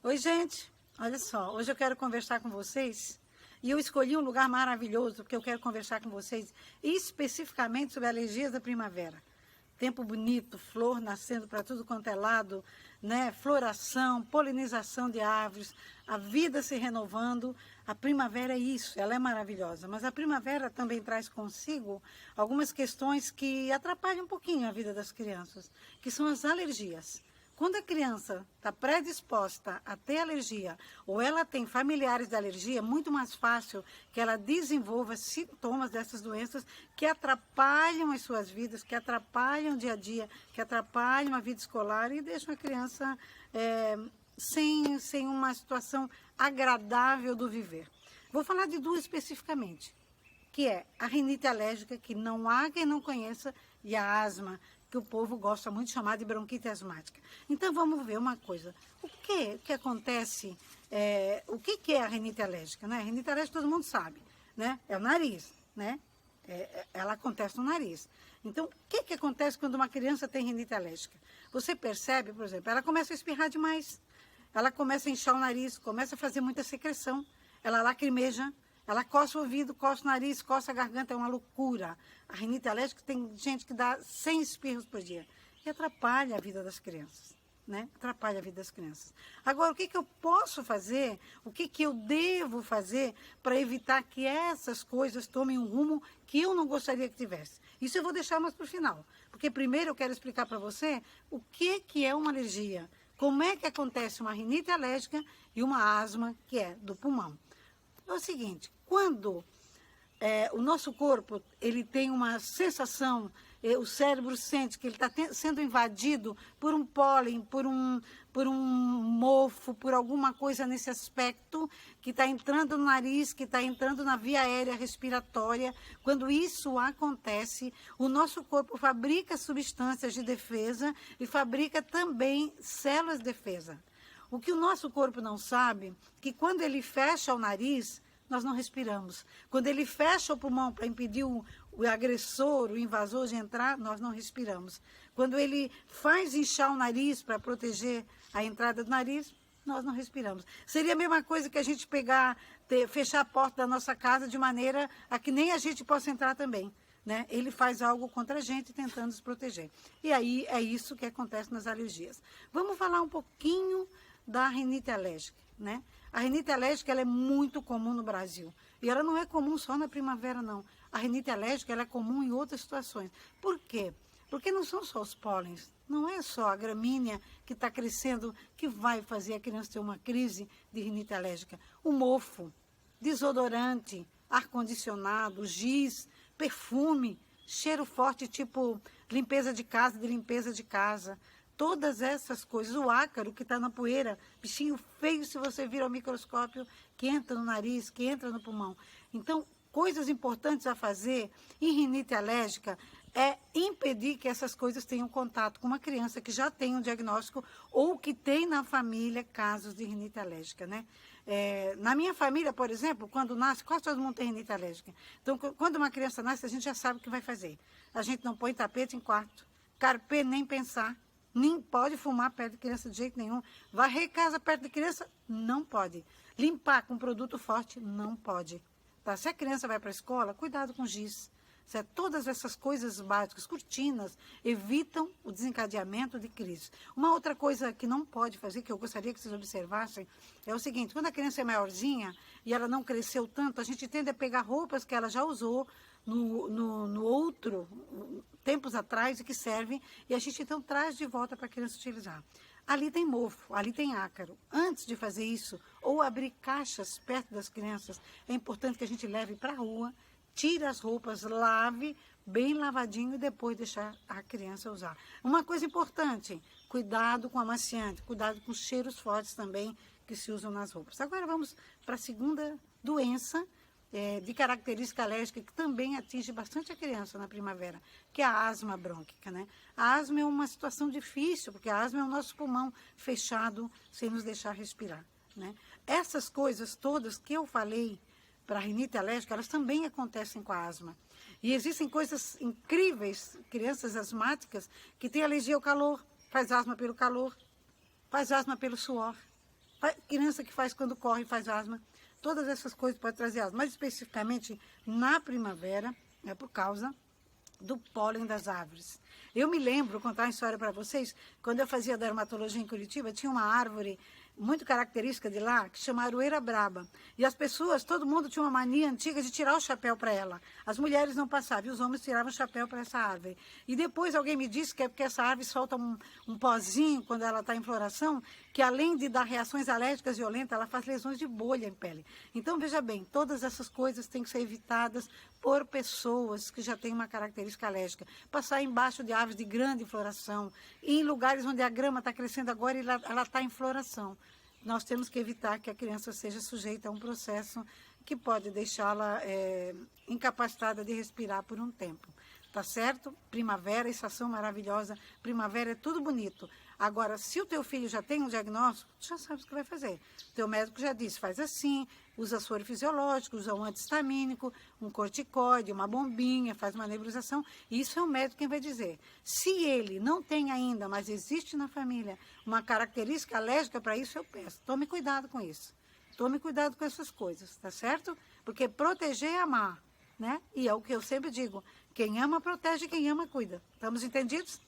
Oi, gente. Olha só, hoje eu quero conversar com vocês e eu escolhi um lugar maravilhoso porque eu quero conversar com vocês especificamente sobre alergias da primavera. Tempo bonito, flor nascendo para tudo quanto é lado, né? Floração, polinização de árvores, a vida se renovando. A primavera é isso, ela é maravilhosa, mas a primavera também traz consigo algumas questões que atrapalham um pouquinho a vida das crianças, que são as alergias. Quando a criança está predisposta a ter alergia ou ela tem familiares de alergia, é muito mais fácil que ela desenvolva sintomas dessas doenças que atrapalham as suas vidas, que atrapalham o dia a dia, que atrapalham a vida escolar e deixam a criança sem uma situação agradável do viver. Vou falar de duas especificamente, que é a rinite alérgica, que não há quem não conheça, e a asma, que o povo gosta muito de chamar de bronquite asmática. Então vamos ver uma coisa. O que acontece, o que é a rinite alérgica? Né? A rinite alérgica todo mundo sabe, né? É o nariz, né? Ela acontece no nariz. Então, o que acontece quando uma criança tem rinite alérgica? Você percebe, por exemplo, ela começa a espirrar demais, ela começa a inchar o nariz, começa a fazer muita secreção, ela lacrimeja, ela coça o ouvido, coça o nariz, coça a garganta, é uma loucura. A rinite alérgica tem gente que dá 100 espirros por dia. E atrapalha a vida das crianças, né? Atrapalha a vida das crianças. Agora, o que eu posso fazer, o que eu devo fazer para evitar que essas coisas tomem um rumo que eu não gostaria que tivesse? Isso eu vou deixar mais para o final. Porque primeiro eu quero explicar para você o que é uma alergia. Como é que acontece uma rinite alérgica e uma asma, que é do pulmão. É o seguinte, quando o nosso corpo ele tem uma sensação, o cérebro sente que ele está sendo invadido por um pólen, por um mofo, por alguma coisa nesse aspecto, que está entrando no nariz, que está entrando na via aérea respiratória. Quando isso acontece, o nosso corpo fabrica substâncias de defesa e fabrica também células de defesa. O que o nosso corpo não sabe, que quando ele fecha o nariz, nós não respiramos. Quando ele fecha o pulmão para impedir o agressor, o invasor de entrar, nós não respiramos. Quando ele faz inchar o nariz para proteger a entrada do nariz, nós não respiramos. Seria a mesma coisa que a gente fechar a porta da nossa casa de maneira a que nem a gente possa entrar também. Né? Ele faz algo contra a gente tentando nos proteger. E aí é isso que acontece nas alergias. Vamos falar um pouquinho da rinite alérgica, né? A rinite alérgica ela é muito comum no Brasil. E ela não é comum só na primavera, não. A rinite alérgica ela é comum em outras situações. Por quê? Porque não são só os pólens. Não é só a gramínea que está crescendo que vai fazer a criança ter uma crise de rinite alérgica. O mofo, desodorante, ar-condicionado, giz, perfume, cheiro forte tipo limpeza de casa. Todas essas coisas, o ácaro que está na poeira, bichinho feio se você vira ao microscópio, que entra no nariz, que entra no pulmão. Então, coisas importantes a fazer em rinite alérgica é impedir que essas coisas tenham contato com uma criança que já tem um diagnóstico ou que tem na família casos de rinite alérgica, né? Na minha família, por exemplo, quando nasce, quase todo mundo tem rinite alérgica. Então, quando uma criança nasce, a gente já sabe o que vai fazer. A gente não põe tapete em quarto, carpê nem pensar. Nem pode fumar perto de criança de jeito nenhum. Varrer casa perto de criança, não pode. Limpar com produto forte, não pode. Tá? Se a criança vai para a escola, cuidado com giz. Todas essas coisas básicas, cortinas, evitam o desencadeamento de crise. Uma outra coisa que não pode fazer, que eu gostaria que vocês observassem, é o seguinte, quando a criança é maiorzinha e ela não cresceu tanto, a gente tende a pegar roupas que ela já usou tempos atrás e que servem, e a gente então traz de volta para a criança utilizar. Ali tem mofo, ali tem ácaro. Antes de fazer isso, ou abrir caixas perto das crianças, é importante que a gente leve para a rua, tire as roupas, lave bem lavadinho e depois deixar a criança usar. Uma coisa importante, cuidado com amaciante, cuidado com cheiros fortes também que se usam nas roupas. Agora vamos para a segunda doença de característica alérgica que também atinge bastante a criança na primavera, que é a asma brônquica, né? A asma é uma situação difícil, porque a asma é o nosso pulmão fechado sem nos deixar respirar, né? Essas coisas todas que eu falei para a rinite alérgica, elas também acontecem com a asma. E existem coisas incríveis, crianças asmáticas, que têm alergia ao calor, faz asma pelo calor, faz asma pelo suor, criança que faz quando corre faz asma. Todas essas coisas podem trazer asma. Mas especificamente na primavera, é por causa do pólen das árvores. Eu me lembro, vou contar uma história para vocês, quando eu fazia dermatologia em Curitiba, tinha uma árvore muito característica de lá, que chama aroeira braba. E as pessoas, todo mundo tinha uma mania antiga de tirar o chapéu para ela. As mulheres não passavam, e os homens tiravam o chapéu para essa árvore. E depois alguém me disse que é porque essa árvore solta um pozinho quando ela está em floração, que além de dar reações alérgicas violentas, ela faz lesões de bolha em pele. Então, veja bem, todas essas coisas têm que ser evitadas por pessoas que já têm uma característica alérgica. Passar embaixo de árvores de grande floração, em lugares onde a grama está crescendo agora e ela está em floração. Nós temos que evitar que a criança seja sujeita a um processo que pode deixá-la incapacitada de respirar por um tempo. Tá certo? Primavera, estação maravilhosa. Primavera é tudo bonito. Agora, se o teu filho já tem um diagnóstico, tu já sabe o que vai fazer. O teu médico já disse, faz assim, usa soro fisiológico, usa um anti-histamínico, um corticoide, uma bombinha, faz uma nebulização. Isso é o médico quem vai dizer. Se ele não tem ainda, mas existe na família, uma característica alérgica para isso, eu peço. Tome cuidado com isso. Tome cuidado com essas coisas, tá certo? Porque proteger é amar, né? E é o que eu sempre digo. Quem ama, protege. Quem ama, cuida. Estamos entendidos?